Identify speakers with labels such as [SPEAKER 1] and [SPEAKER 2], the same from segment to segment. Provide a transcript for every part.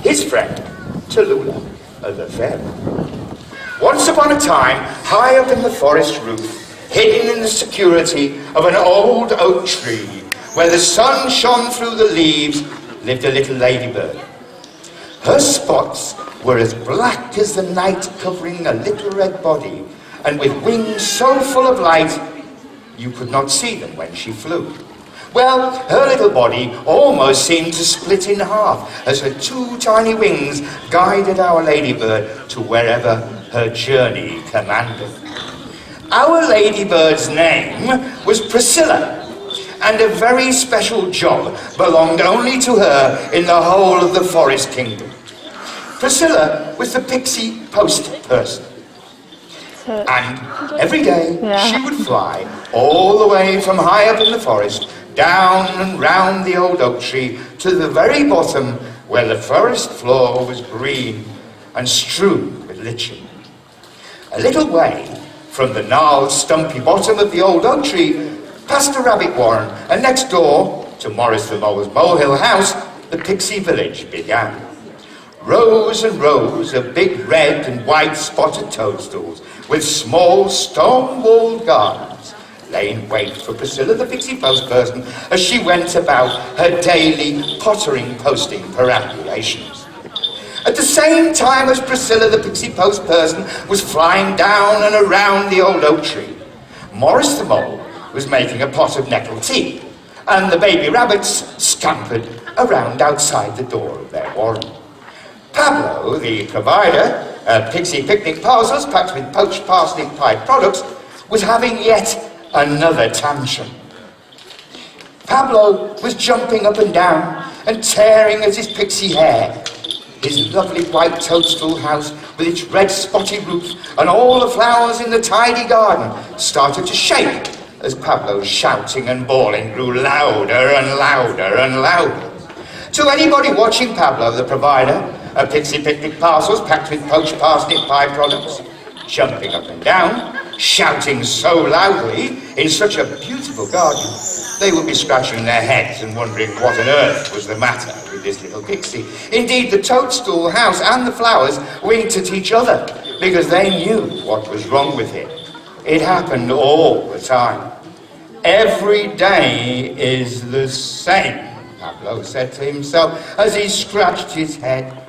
[SPEAKER 1] His friend, Tullulah, the fairy. Once upon a time, high up in the forest roof, hidden in the security of an old oak tree, where the sun shone through the leaves, lived a little ladybird. Her spots were as black as the night covering a little red body, and with wings so full of light, you could not see them when she flew. Well, her little body almost seemed to split in half as her two tiny wings guided our ladybird to wherever her journey commanded. Our ladybird's name was Priscilla, and a very special job belonged only to her in the whole of the forest kingdom. Priscilla was the pixie post person. And every day she would fly all the way from high up in the forest, down and round the old oak tree, to the very bottom where the forest floor was green and strewn with lichen. A little way from the gnarled, stumpy bottom of the old oak tree, past the rabbit warren, and next door to Morris the Mole's molehill house, the pixie village began. Rows and rows of big red and white spotted toadstools with small stone-walled gardens lay in wait for Priscilla the pixie postperson as she went about her daily pottering posting perambulations. At the same time as Priscilla the pixie postperson was flying down and around the old oak tree, Morris the Mole was making a pot of nettle tea, and the baby rabbits scampered around outside the door of their warren. Pablo, the provider of pixie picnic parcels packed with poached parsnip pie products, was having yet another tantrum. Pablo was jumping up and down and tearing at his pixie hair. His lovely white toadstool house with its red spotty roof and all the flowers in the tidy garden started to shake as Pablo's shouting and bawling grew louder and louder and louder. To anybody watching Pablo, the provider of pixie picnic parcels packed with poached parsnip pie products, jumping up and down, shouting so loudly in such a beautiful garden, they would be scratching their heads and wondering what on earth was the matter with this little pixie. Indeed, the toadstool house and the flowers winked at each other because they knew what was wrong with him. It happened all the time. Every day is the same, Pablo said to himself as he scratched his head.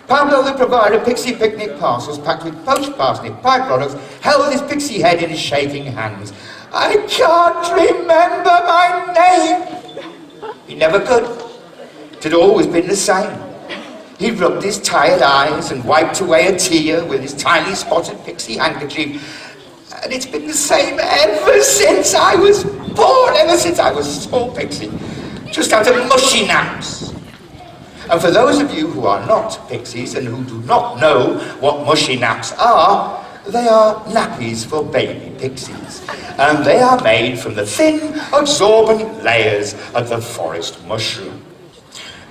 [SPEAKER 1] Pablo, the provider of pixie picnic parcels packed with poached parsnip pie products, held his pixie head in his shaking hands. I can't remember my name. He never could. It had always been the same. He rubbed his tired eyes and wiped away a tear with his tiny spotted pixie handkerchief. And it's been the same ever since I was born, ever since I was a small pixie, just out of mushy naps. And for those of you who are not pixies and who do not know what mushy naps are, they are nappies for baby pixies. And they are made from the thin, absorbent layers of the forest mushroom.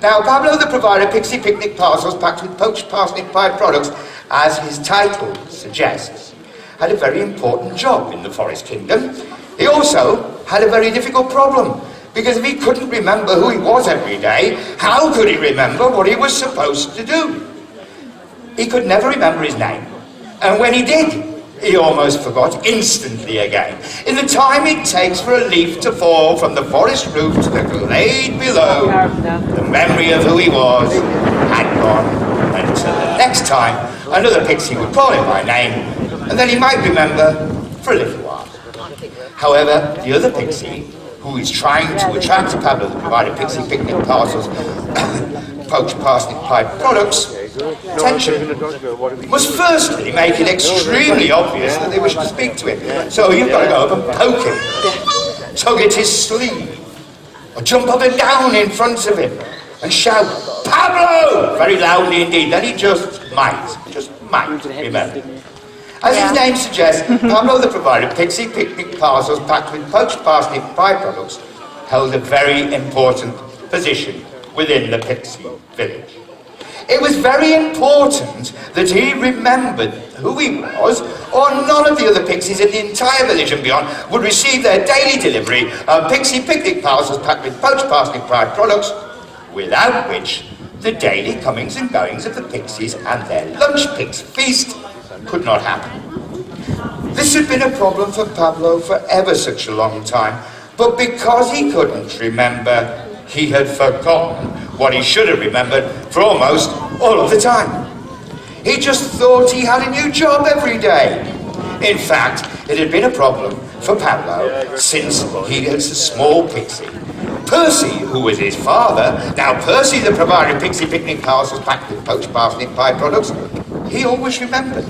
[SPEAKER 1] Now, Pablo, the provider of pixie picnic parcels packed with poached parsnip pie products, as his title suggests, had a very important job in the forest kingdom. He also had a very difficult problem, because if he couldn't remember who he was every day, how could he remember what he was supposed to do? He could never remember his name, and when he did, he almost forgot instantly again. In the time it takes for a leaf to fall from the forest roof to the glade below, the memory of who he was had gone until the next time another pixie would call him by name, and then he might remember for a little while. However, the other pixie, who is trying to attract Pablo the provider of pixie picnic parcels, poached parsnip pie products, attention, must firstly make it extremely obvious that they wish to speak to him. So you've got to go up and poke him, tug at his sleeve, or jump up and down in front of him and shout, Pablo! Very loudly indeed. Then he just might remember. As his name suggests, Pablo the provider of pixie picnic parcels packed with poached parsnip pie products held a very important position within the pixie village. It was very important that he remembered who he was, or none of the other pixies in the entire village and beyond would receive their daily delivery of pixie picnic parcels packed with poached parsnip pie products without which the daily comings and goings of the pixies and their lunch pix feast could not happen. This had been a problem for Pablo for ever such a long time, but because he couldn't remember, he had forgotten what he should have remembered for almost all of the time. He just thought he had a new job every day. In fact, it had been a problem for Pablo since he was a small pixie. Percy, who was his father, now Percy the provider of pixie picnic parcels packed with poached parsnip pie products, he always remembered.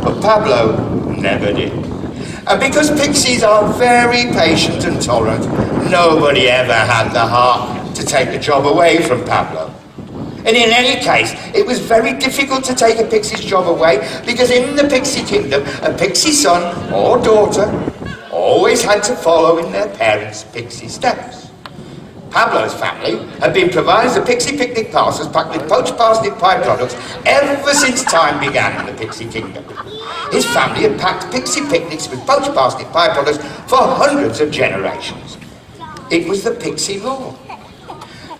[SPEAKER 1] But Pablo never did. And because pixies are very patient and tolerant, nobody ever had the heart to take the job away from Pablo. And in any case, it was very difficult to take a pixie's job away because in the pixie kingdom, a pixie son or daughter always had to follow in their parents' pixie steps. Pablo's family had been providers of pixie picnic parcels packed with poached parsnip pie products ever since time began in the pixie kingdom. His family had packed pixie picnics with poached parsnip pie products for hundreds of generations. It was the pixie law.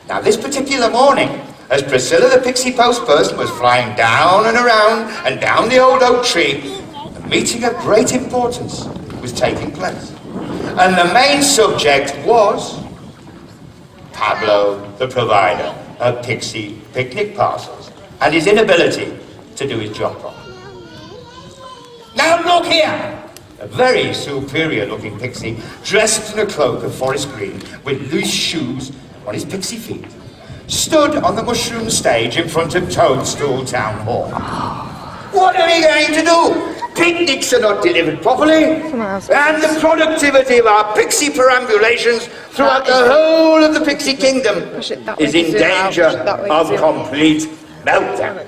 [SPEAKER 1] Now this particular morning, as Priscilla the pixie postperson was flying down and around and down the old oak tree, a meeting of great importance was taking place. And the main subject was Pablo, the provider of pixie picnic parcels, and his inability to do his job properly. Now look here! A very superior looking pixie, dressed in a cloak of forest green, with loose shoes on his pixie feet, stood on the mushroom stage in front of Toadstool Town Hall. What are we going to do? Picnics are not delivered properly, and the productivity of our pixie perambulations throughout the whole of the pixie kingdom is in danger of complete meltdown.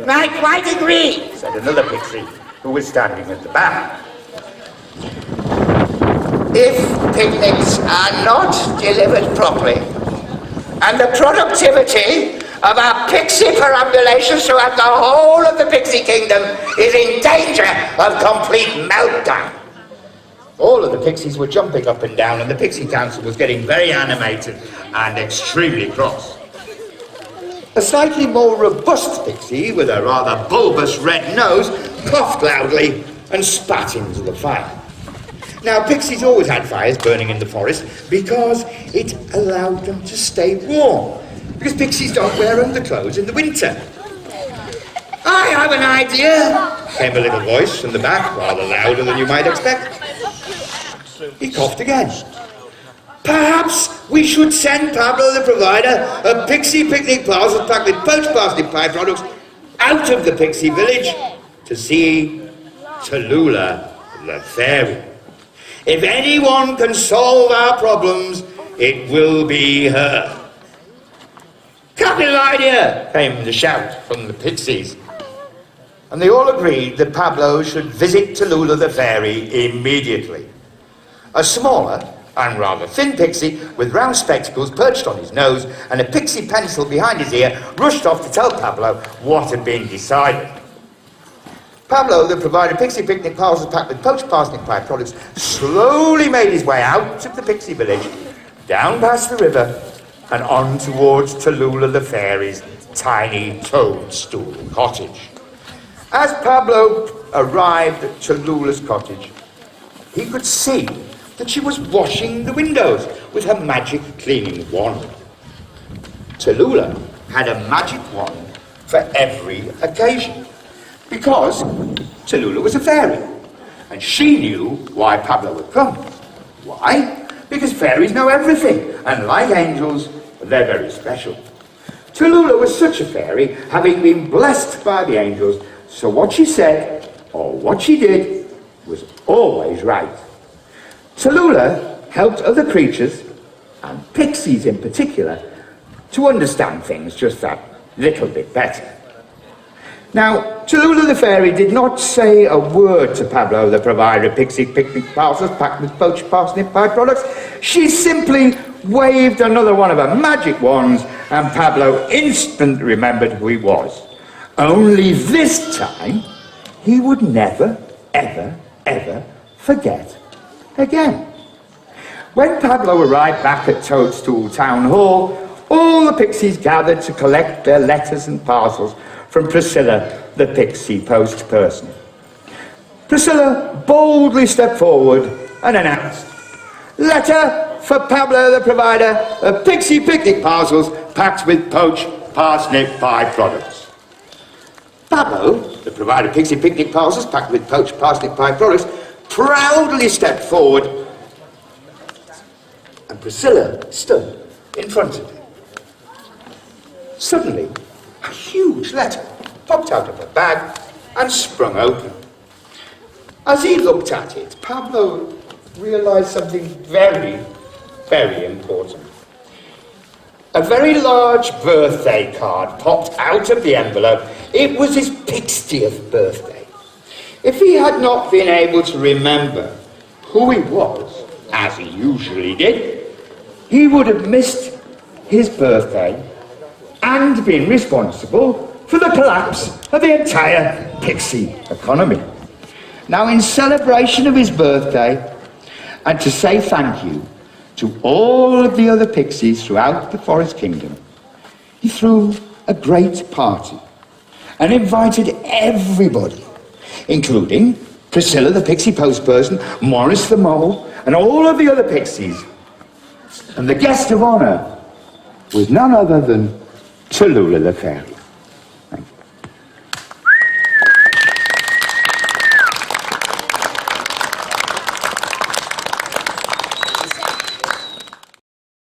[SPEAKER 2] I quite agree,
[SPEAKER 1] said another pixie who was standing at the back.
[SPEAKER 2] If picnics are not delivered properly, and the productivity of our pixie perambulations throughout the whole of the pixie kingdom is in danger of complete meltdown.
[SPEAKER 1] All of the pixies were jumping up and down, and the pixie council was getting very animated and extremely cross. A slightly more robust pixie, with a rather bulbous red nose, coughed loudly and spat into the fire. Now, pixies always had fires burning in the forest because it allowed them to stay warm, because pixies don't wear underclothes in the winter.
[SPEAKER 2] I have an idea,
[SPEAKER 1] came a little voice from the back, rather louder than you might expect. He coughed again.
[SPEAKER 2] Perhaps
[SPEAKER 1] We should send Pablo the provider of pixie picnic parcels packed with poached parsnip pie products out of the pixie village to see Tullulah the fairy. If anyone can solve our problems, it will be her. Capital idea, came the shout from the pixies. And they all agreed that Pablo should visit Tullulah the fairy immediately. A smaller and rather thin pixie with round spectacles perched on his nose and a pixie pencil behind his ear rushed off to tell Pablo what had been decided. Pablo, the provider of pixie picnic parcels packed with poached parsnip pie products, slowly made his way out of the pixie village, down past the river, and on towards Tullulah the fairy's tiny toadstool cottage. As Pablo arrived at Tullulah's cottage, he could see that she was washing the windows with her magic cleaning wand. Tullulah had a magic wand for every occasion, because Tullulah was a fairy, and she knew why Pablo would come. Why? Because fairies know everything, and like angels, they're very special. Tullulah was such a fairy, having been blessed by the angels, so what she said, or what she did, was always right. Tullulah helped other creatures, and pixies in particular, to understand things just that little bit better. Now, Tullulah the fairy did not say a word to Pablo, the provider of pixie picnic parcels packed with poached parsnip pie products. She simply waved another one of her magic wands, and Pablo instantly remembered who he was. Only this time, he would never, ever, ever forget again. When Pablo arrived back at Toadstool Town Hall, all
[SPEAKER 2] the pixies gathered to collect their letters and parcels from Priscilla, the pixie postperson. Priscilla boldly stepped forward and announced, "Letter for Pablo the provider of pixie picnic parcels packed with poached parsnip pie products." Pablo, the provider of pixie picnic parcels packed with poached parsnip pie products, proudly stepped forward, and Priscilla stood in front of him. Suddenly, a huge letter popped out of her bag and sprung open. As he looked at it, Pablo realized something very, very important. A very large birthday card popped out of the envelope. It was his 60th birthday. If he had not been able to remember who he was, as he usually did, he would have missed his birthday and been responsible for the collapse of the entire pixie economy. Now, in celebration of his birthday, and to say thank you to all of the other pixies throughout the Forest Kingdom, he threw a great party and invited everybody, including Priscilla the pixie postperson, Morris the mole, and all of the other pixies. And the guest of honor was none other than Tullulah the fairy.